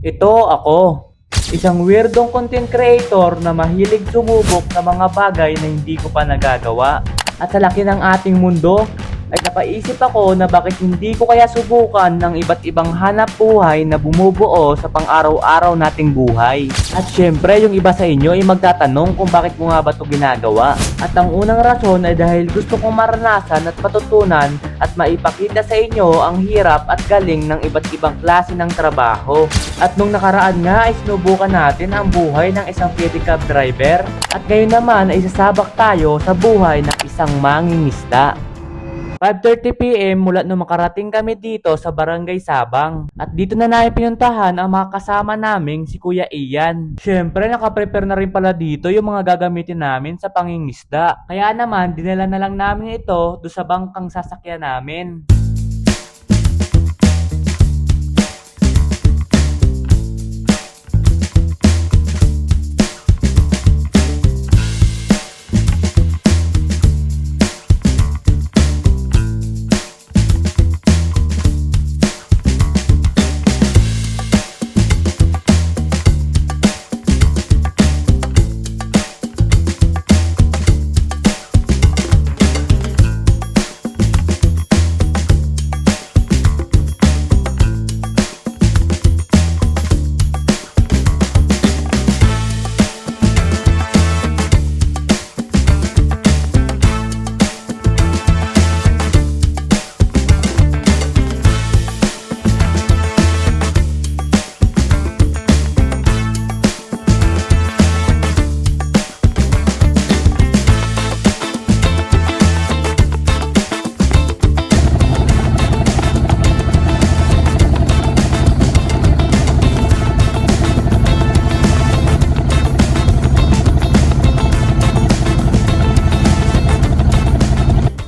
Ito ako, isang weirdong content creator na mahilig sumubok ng mga bagay na hindi ko pa nagagawa. At sa laki ng ating mundo, ay napaisip ako na bakit hindi ko kaya subukan ng iba't ibang hanap buhay na bumubuo sa pang-araw-araw nating buhay. At syempre, yung iba sa inyo ay magtatanong kung bakit ko nga ba ito ginagawa. At ang unang rason ay dahil gusto kong maranasan at matutunan at maipakita sa inyo ang hirap at galing ng iba't ibang klase ng trabaho. At nung nakaraan nga ay sinubukan natin ang buhay ng isang pedicab driver. At ngayon naman ay sasabak tayo sa buhay ng isang mangingisda. 5:30 PM mula nung makarating kami dito sa Barangay Sabang. At dito na namin pinuntahan ang mga kasama naming si Kuya Ian. Syempre nakaprepare na rin pala dito yung mga gagamitin namin sa pangingisda. Kaya naman dinala na lang namin ito do sa bangkang sasakyan namin.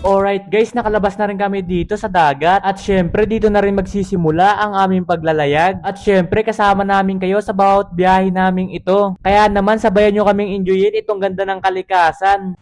Alright guys, nakalabas na rin kami dito sa dagat at syempre dito na rin magsisimula ang aming paglalayag at syempre kasama namin kayo sa bawat biyahe naming ito. Kaya naman sabayan nyo kaming enjoyin itong ganda ng kalikasan.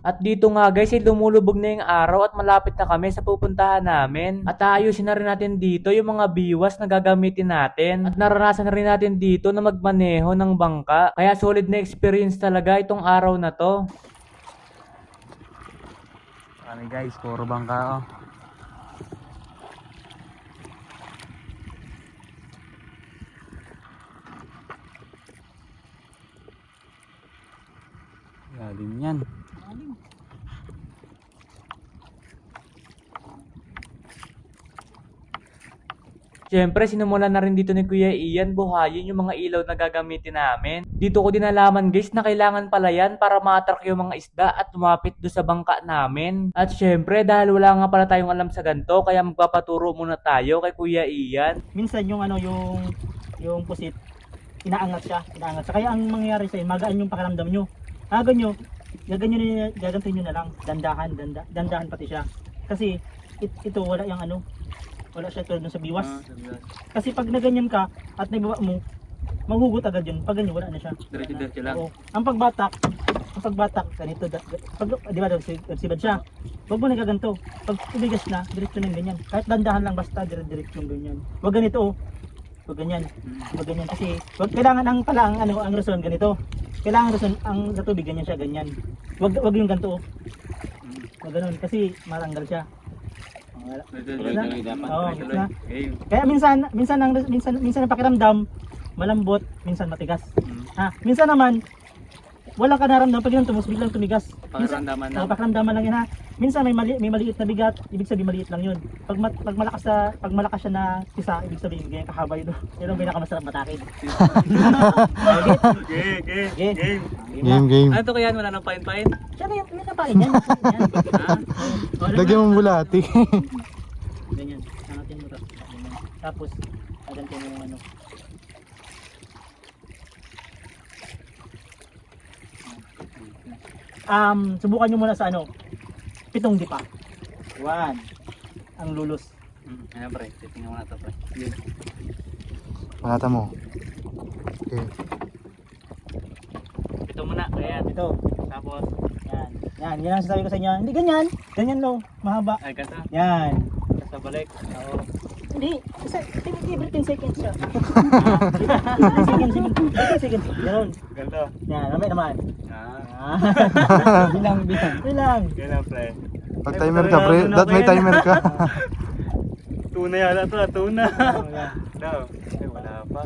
At dito nga guys, lumulubog na yung araw at malapit na kami sa pupuntahan namin. At aayusin na rin natin dito yung mga biwas na gagamitin natin. At naranasan na rin natin dito na magmaneho ng bangka. Kaya solid na experience talaga itong araw na to. Kami guys, puro bangka oh. Galing yan. Siyempre, sinumulan na rin dito ni Kuya Ian buhayin yung mga ilaw na gagamitin namin. Dito ko din nalaman guys na kailangan pala yan para ma-attract yung mga isda at lumapit do sa bangka namin. At siyempre, dahil wala nga pala tayong alam sa ganito, kaya magpapaturo muna tayo kay Kuya Ian. Minsan yung yung pusit, inaangat siya. Kaya ang mangyayari sa magaan yung pakiramdam nyo. Gagantin nyo na lang, dandahan pati siya. Kasi ito wala yung wala siya tulad sa biwas. Kasi pag naganyan ka at naibaba mo, maghugot agad yun. Pag ganyan wala na siya. Diretso lang. Oo. Ang pagbatak ganito, di ba nagsibad siya. Huwag mo nagaganto. Pag tumigas na, diretso na yung ganyan. Kahit dandahan lang basta diretso yung ganyan. Huwag ganito oh. Huwag ganyan. Kasi kailangan ang rason ganito. Kailangan rason ang sa tubig ganyan siya, ganyan. Huwag yung ganito oh. Huwag ganun kasi maranggal siya. Kaya minsan ang pakiramdam malambot, minsan matigas. Minsan naman walang ka naramdaman pag ginanto biglang tumigas. Pakiramdaman lang. Pakiramdaman lang yan ha. Minsan may maliit na bigat, ibig sabihin maliit lang yun. Pag malakas siya na pisa, ibig sabihin ganyan kahaba yun. Yun ang pinakamasarap matakin. Game. Game. Ano to kaya? Wala nang pain-pain? Siya na yan, may napain yan. Lagyan mo bulati. Ganyan, hangatin mo to. Ganyan. Tapos, agantin mo yung ano. Subukan nyo muna sa ano, 7 dipa. 1, ang lulos. Ayan pre, titingnan mo na to pre. Yun. Panata mo. Okay. Ito muna, ayan. Ito, Tapos, yan ang sasabi ko sa inyo. Hindi ganyan, ganyan no, mahaba. ay ganda. Yan. Sa balik. Oo. Hindi, kasi every 10 seconds siya. 10 seconds. Ganun. Ganda. Yan, namay naman. Ah. Bilang. Ganda pre. Pag timer ka, pre. Dad, may timer ka. Tuna yata to, tuna. Wala. Daw. Ay, wala pa.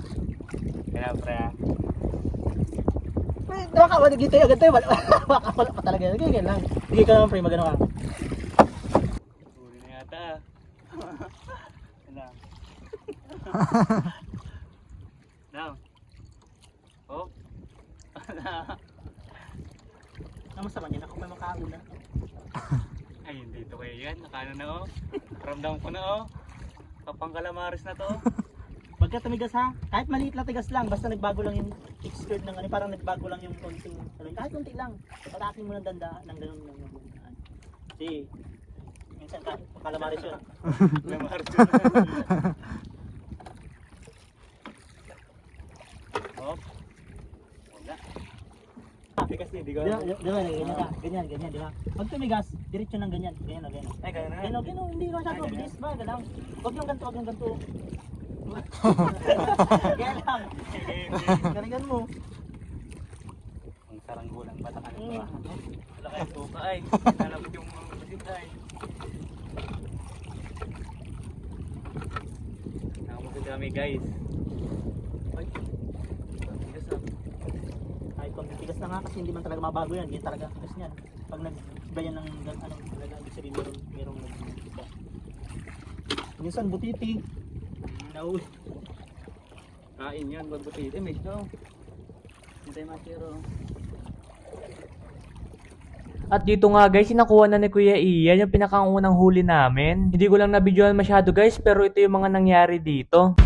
Kaya pre ah. Baka wala dito yung agad tayo. Wala pa talaga. Ganyan lang. Sige ka naman pre, magano ka. Huli na yata. Wala. Daw. Oh. Wala. Ang masama niyan, ako may makauna. Ay, hindi to kayo yan. Nakano na oh. Ramdam ko na oh. Kapang kalamaris na to. Pagka tumigas ha, kahit maliit na tigas lang, basta nagbago lang yung texture ng ano, parang nagbago lang yung konting, ano, kahit konti lang. Patakin mo ng danda, ng ganun lang yung daan. Kasi, minsan kahit kalamaris yun. Lamaris yun. Oh. Wala. Tigas niya, di ko. Di ba, ganyan ka, ganyan, di ba? Pag tumigas, diretso ng ganyan, ganyan. Ay, kaya na. Ganyan, hindi ka masyado, bilis ba, galaw. Huwag yung ganito. Kaya lang, galingan mo. Ang saranggulang bata ka Mm. nito. Wala kayo suka ay. Nalabot yung mga busit ay. Nakamusin kami guys. Ay. Tigas ah. Kahit pag tigas na nga kasi hindi man talaga mabago yan, yan talaga tigas niyan. Pag nag-iba yan ng anong talaga, ibig sabihin merong nag-iba. Minsan butiti. Nauwi. Kain yan, wag buti. Medyo. Hintay matiro. At dito nga guys, sinakuha na ni Kuya Ian yung pinakaunang huli namin. Hindi ko lang nabidyoan masyado guys, pero ito yung mga nangyari dito.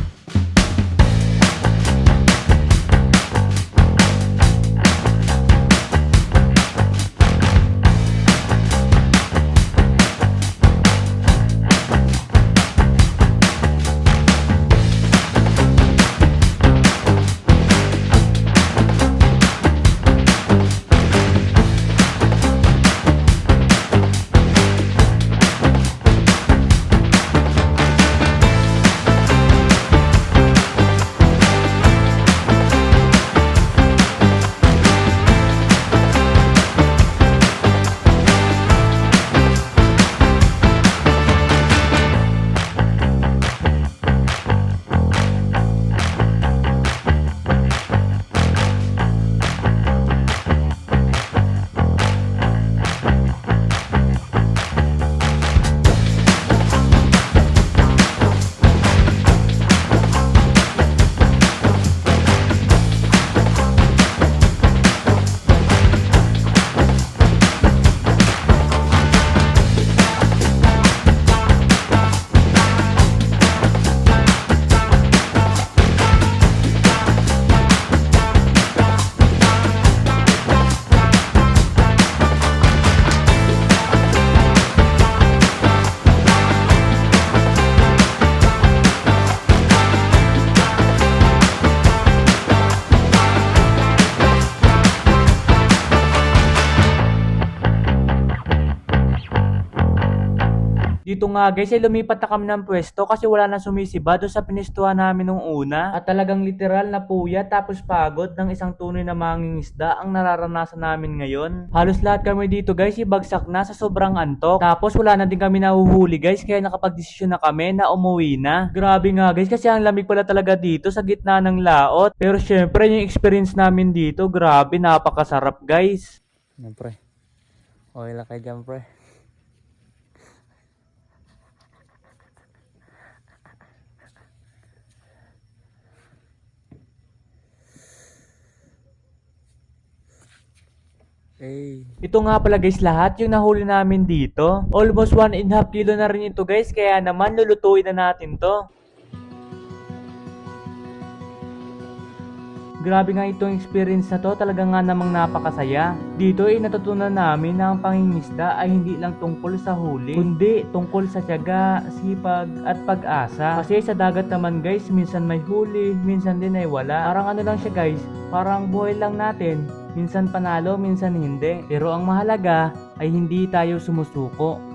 Dito nga guys ay lumipat na kami ng pwesto kasi wala na sumisiba doon sa pinistuhan namin nung una. At talagang literal na puya tapos pagod ng isang tunay na mangingisda ang nararanasan namin ngayon. Halos lahat kami dito guys ibagsak na sa sobrang antok. Tapos wala na din kami nahuhuli guys kaya nakapagdesisyon na kami na umuwi na. Grabe nga guys kasi ang lamig pala talaga dito sa gitna ng laot. Pero syempre yung experience namin dito grabe napakasarap guys. Yan pre. Okay lang kayo dyan pre. Hey. Ito nga pala guys lahat yung nahuli namin dito. Almost 1.5 kilo na rin ito guys kaya naman lulutuin na natin to. Grabe nga itong experience na to, talaga nga namang napakasaya. Dito ay natutunan namin na ang pangingisda ay hindi lang tungkol sa huli, kundi tungkol sa tiyaga, sipag at pag-asa. Kasi sa dagat naman guys, minsan may huli, minsan din ay wala. Parang ano lang siya guys, parang buhay lang natin. Minsan panalo, minsan hindi. Pero ang mahalaga ay hindi tayo sumusuko.